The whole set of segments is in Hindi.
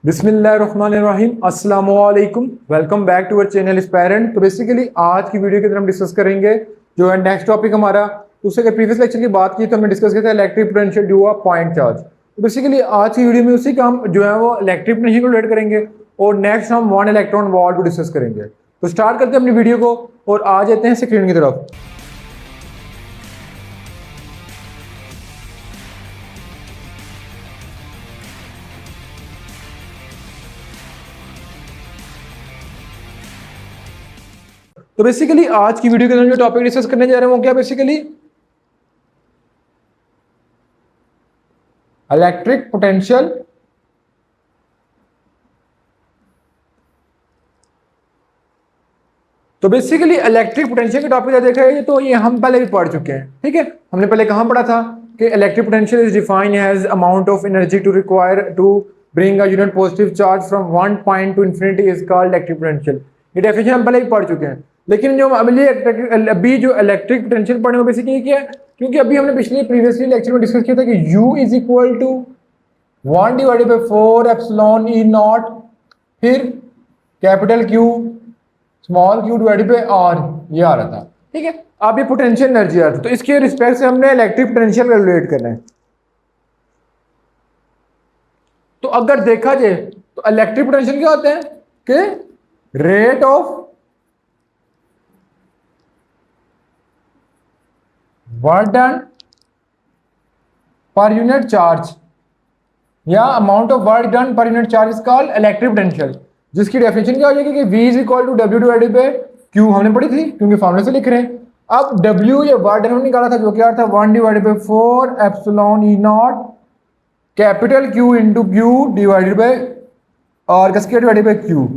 बिस्मिल्लाहिर्रहमानिर्रहीम, अस्सलाम वालेकुम। Welcome back to our channel aspirant. तो बेसिकली आज की वीडियो के अंदर हम डिस्कस करेंगे जो है नेक्स्ट टॉपिक हमारा। उससे अगर प्रीवियस लेक्चर की बात की तो हमने डिस्कस किया था electric potential due of point charge. तो बेसिकली आज की वीडियो में उसी का हम जो है वो इलेक्ट्रिक पोटेंशियल को रिलेट करेंगे और नेक्स्ट हम वन इलेक्ट्रॉन वॉल्ट को डिस्कस करेंगे। तो स्टार्ट करते हैं अपनी वीडियो को और आ जाते हैं स्क्रीन की तरफ। तो बेसिकली आज की वीडियो के अंदर जो टॉपिक डिस्कस करने जा रहे हैं वो क्या बेसिकली इलेक्ट्रिक पोटेंशियल तो बेसिकली इलेक्ट्रिक पोटेंशियल के टॉपिक देखा है तो ये हम पहले भी पढ़ चुके हैं। ठीक है, हमने पहले कहां पढ़ा था कि electric potential is defined as amount of energy to require to bring a unit positive charge from one point to infinity is called electric potential. ये डेफिनेशन हम पहले भी पढ़ चुके हैं, लेकिन जो अभी जो इलेक्ट्रिक पोटेंशियल पढ़ने में बेसिकली क्या है, क्योंकि अभी हमने पिछले प्रीवियसली लेक्चर में डिस्कस किया था कि U is equal to 1/4 epsilon E naught, फिर capital Q small q divided by r, ये आ रहा था। ठीक है, अब ये पोटेंशियल एनर्जी आ रही है, तो इसके रिस्पेक्ट से हमने इलेक्ट्रिक पोटेंशियल कैलकुलेट करना है। तो अगर देखा जाए तो इलेक्ट्रिक पोटेंशियल क्या होता है कि rate of work done per unit charge या amount of work done per unit charge is called electric potential, जिसकी डेफिनेशन क्या हो जाएगी कि V is equal to W divided by Q। हमने पढ़ी थी क्योंकि फॉर्मूले से लिख रहे हैं। अब W या वर्क डन निकाला था जो क्या था 1/4 epsilon E not capital Q into Q divided by R का स्क्वायर डिवाइडेड बाय Q।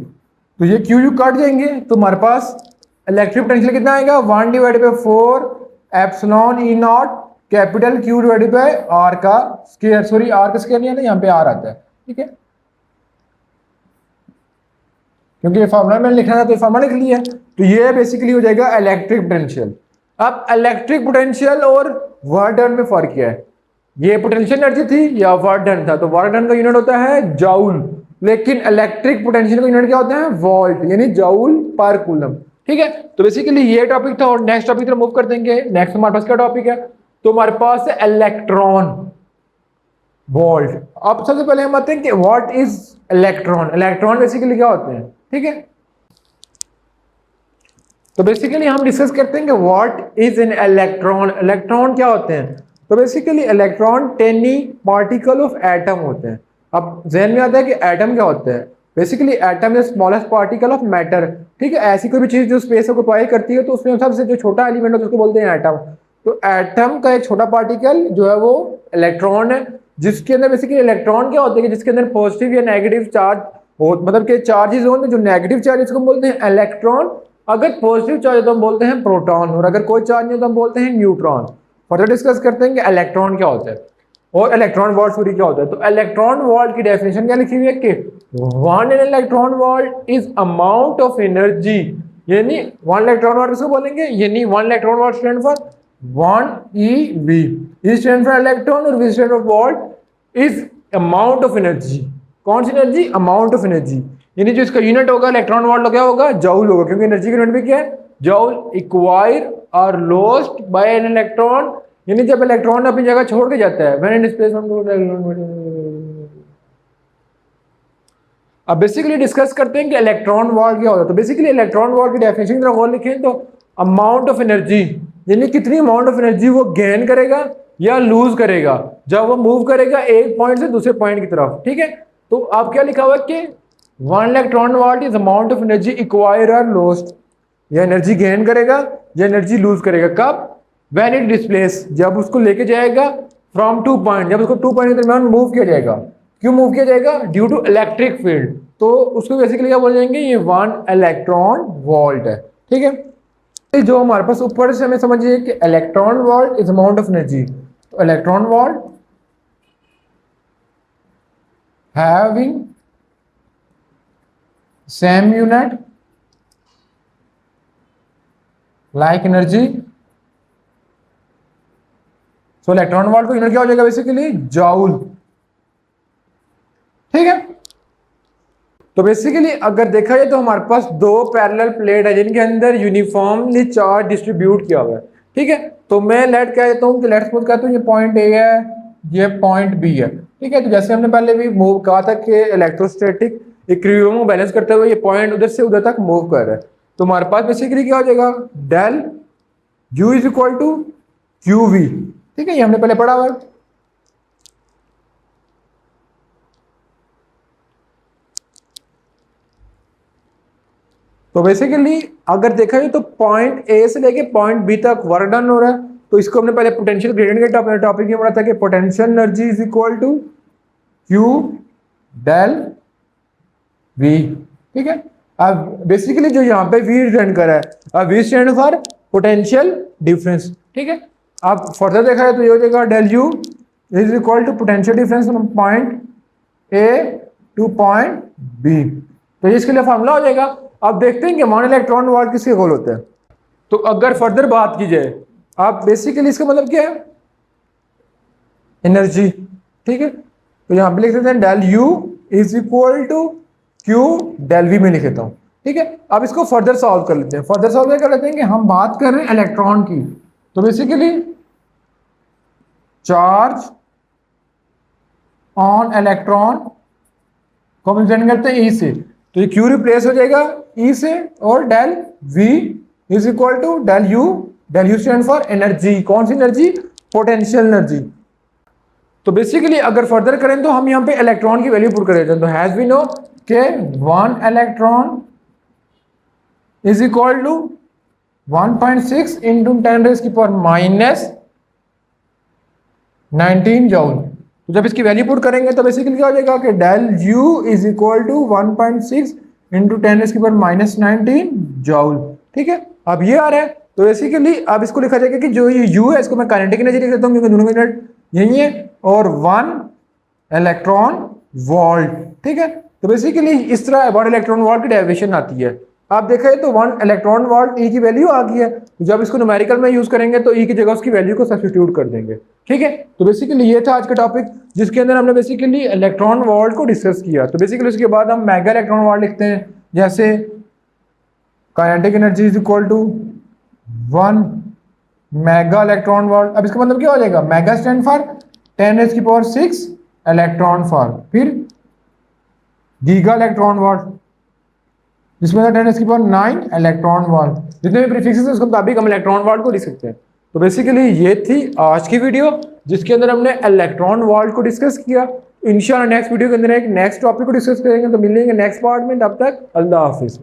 तो ये Q काट जाएंगे तो हमारे पास इलेक्ट्रिक पोटेंशियल कितना आएगा 1/4 epsilon E not capital Q divided by R का स्क्वायर, सॉरी R का स्क्वायर नहीं आता, यहाँ पे R आता है। ठीक है, क्योंकि ये फार्मूला मैंने लिखना था तो ये फार्मूला लिख लिया। तो ये बेसिकली हो जाएगा इलेक्ट्रिक पोटेंशियल। अब इलेक्ट्रिक पोटेंशियल और वर्क डन में फर्क क्या है? ये पोटेंशियल एनर्जी थी या वर्क डन था, तो वर्क डन का यूनिट होता है जूल, लेकिन इलेक्ट्रिक पोटेंशियल का यूनिट क्या होता है वोल्ट, यानी जूल पर कूलम। ठीक है, तो बेसिकली ये टॉपिक था और नेक्स्ट टॉपिक की तरफ मूव कर देंगे। नेक्स्ट हमारे पास क्या टॉपिक है, तो हमारे पास है इलेक्ट्रॉन वोल्ट। अब सबसे पहले हम आते हैं कि what is electron. Electron basically क्या होते हैं? ठीक है, तो बेसिकली हम डिस्कस करते हैं कि what is an electron. Electron क्या होते हैं? तो basically electron tiny particle of atom होते हैं। अब जहन में आता है कि एटम क्या होता है? Basically atom is smallest particle of matter. ठीक है, ऐसी कोई भी चीज जो स्पेस को ऑक्युपाई करती है तो उसमें सबसे जो छोटा एलिमेंट होता है उसको बोलते हैं एटम। तो एटम का एक छोटा पार्टिकल जो है वो इलेक्ट्रॉन है, जिसके अंदर बेसिकली इलेक्ट्रॉन क्या होते हैं कि जिसके अंदर पॉजिटिव या नेगेटिव चार्ज हो, मतलब कि चार्जेस हो, जो नेगेटिव चार्ज इसको बोलते हैं इलेक्ट्रॉन, अगर पॉजिटिव चार्ज है तो हम बोलते हैं प्रोटॉन, और अगर कोई चार्ज नहीं है तो हम बोलते हैं न्यूट्रॉन। फर्दर डिस्कस करते हैं कि इलेक्ट्रॉन क्या होता है और इलेक्ट्रॉन वोल्ट सॉरी क्या होता है। तो इलेक्ट्रॉन वोल्ट की डेफिनेशन क्या लिखी हुई है कि one electron volt is amount of energy, यानी वन इलेक्ट्रॉन वोल्ट किसको बोलेंगे, यानी one electron volt stand for 1 eV, E stand for electron और V stand for volt is amount of energy. कौन सी एनर्जी? अमाउंट ऑफ एनर्जी, यानी जो इसका यूनिट होगा इलेक्ट्रॉन वोल्ट क्या होगा जूल होगा, क्योंकि एनर्जी का यूनिट भी क्या है जूल। एक्वायर और लॉस्ट बाय एन इलेक्ट्रॉन, यानी जब इलेक्ट्रॉन अपनी जगह छोड़ के जाता है व्हेन इन स्पेस। अब बेसिकली डिस्कस करते हैं कि इलेक्ट्रॉन वोल्ट क्या होता है। तो बेसिकली इलेक्ट्रॉन वोल्ट की डेफिनेशन जरा और लिखें तो अमाउंट ऑफ एनर्जी, यानी कितनी अमाउंट ऑफ एनर्जी वो गेन करेगा या लूज करेगा जब वो मूव करेगा एक पॉइंट से दूसरे पॉइंट की तरफ। ठीक है, तो आप क्या लिखा हुआ कि one electron volt is amount of energy acquire और लॉस्ट, या एनर्जी गेन करेगा या एनर्जी लूज करेगा कब? व्हेन इट डिस्प्लेस, जब उसको लेके जाएगा फ्रॉम टू पॉइंट, जब उसको 2 पॉइंट के दरमियान मूव किया जाएगा। क्यों मूव किया जाएगा? Due to electric field. तो उसको बेसिकली क्या बोल जाएंगे, ये वन इलेक्ट्रॉन वोल्ट है। ठीक है, जो हमारे पास ऊपर से हमें समझिए कि electron volt is amount of energy. तो electron volt having same unit like energy. So electron volt को यूनिट क्या हो जाएगा बेसिकली जूल। ठीक है, तो बेसिकली अगर देखा जाए तो हमारे पास दो पैरेलल प्लेट है जिनके अंदर यूनिफॉर्मली चार्ज डिस्ट्रीब्यूट किया हुआ है, ठीक है। तो मैं लेट कह देता हूँ कि लेट्स सपोज कहता हूँ ये पॉइंट ए है, ये पॉइंट बी है, ठीक है। तो जैसे हमने पहले भी मूव कहा था कि इलेक्ट्रोस्टैटिक इक्विलिब्रियम को बैलेंस करते हुए ये पॉइंट उधर से उधर तक मूव कर रहा है। तो हमारे पास बेसिकली क्या हो जाएगा, del U is equal to Q V, ठीक है, ये हमने पहले पढ़ा हुआ है। तो बेसिकली अगर देखा जाए तो पॉइंट ए से लेके पॉइंट बी तक वर्क डन हो रहा है। तो इसको हमने पहले पोटेंशियल ग्रेडियंट के टॉपिक में पढ़ा था कि potential energy is equal to Q del V, ठीक है। अब बेसिकली जो यहाँ पे वी स्टैंड कर रहा है, अब V stand for potential difference, ठीक है। अब फर्दर देखा जाए तो ये हो जाएगा del U is equal to potential difference from point A to point B. तो इसके लिए फॉर्मूला हो जाएगा। अब देखते हैं कि वन इलेक्ट्रॉन वोल्ट किसके इक्वल होता है। तो अगर फर्दर बात की जाए, आप बेसिकली इसका मतलब क्या है, एनर्जी, ठीक है। तो यहां पे लिख देते हैं del U is equal to Q del V में लिख देता हूं, ठीक है। अब इसको फर्दर सॉल्व कर लेते हैं। फर्दर सॉल्व कर लेते हैं कि हम बात कर रहे हैं इलेक्ट्रॉन की। तो बेसिकली चार्ज ऑन इलेक्ट्रॉन को हम रिप्रेजेंट करते हैं ई से, तो ये क्यू रिप्लेस हो जाएगा ई से, और del V is equal to del U stand for energy. कौन सी एनर्जी, पोटेंशियल एनर्जी। तो बेसिकली अगर फर्दर करें तो हम यहाँ पे इलेक्ट्रॉन की वैल्यू पुट कर देते हैं। तो हैज वी नो के one electron is equal to 1.6 into 10⁻⁻19 joule. तो जब इसकी वैल्यू पुट करेंगे तो बेसिकली क्या हो जाएगा कि del U is equal to 1.6 into 10⁻⁻19 joule, ठीक है। अब ये आ रहा है। तो बेसिकली अब इसको लिखा जाएगा कि जो ये यू है इसको मैं काइनेटिक एनर्जी लिख देता हूँ क्योंकि दोनों का यूनिट यही है, और 1 इलेक्ट्रॉन वोल्ट, ठीक है। तो बेसिकली इस तरह 1 इलेक्ट्रॉन वोल्ट की डेरिवेशन आती है। आप देखा है तो 1 इलेक्ट्रॉन वोल्ट ई की वैल्यू आ गई है। तो जब इसको न्यूमेरिकल में यूज करेंगे तो ई की जगह उसकी वैल्यू को सब्स्टिट्यूट कर देंगे, ठीक है। तो बेसिकली ये था आज का टॉपिक जिसके अंदर हमने बेसिकली इलेक्ट्रॉन वोल्ट को डिस्कस किया। तो बेसिकली उसके बाद हम मेगा इलेक्ट्रॉन वोल्ट लिखते हैं, जैसे kinetic energy is equal to 1 mega electron volt. अब इसका मतलब क्या हो जाएगा, mega stand for 10⁶ electron volt, फिर गीगा इलेक्ट्रॉन वोल्ट जिसमें 10⁹ इलेक्ट्रॉन वोल्ट। जितने भी प्रीफिक्सेस हैं उसके मुताबिक हम इलेक्ट्रॉन वोल्ट को लिख सकते हैं। तो बेसिकली ये थी आज की वीडियो जिसके अंदर हमने इलेक्ट्रॉन वोल्ट को डिस्कस किया। इंशाल्लाह नेक्स्ट वीडियो के अंदर एक नेक्स्ट टॉपिक को डिस्कस करेंगे। तो मिलेंगे नेक्स्ट पार्ट में, तब तक अल्लाह हाफिज।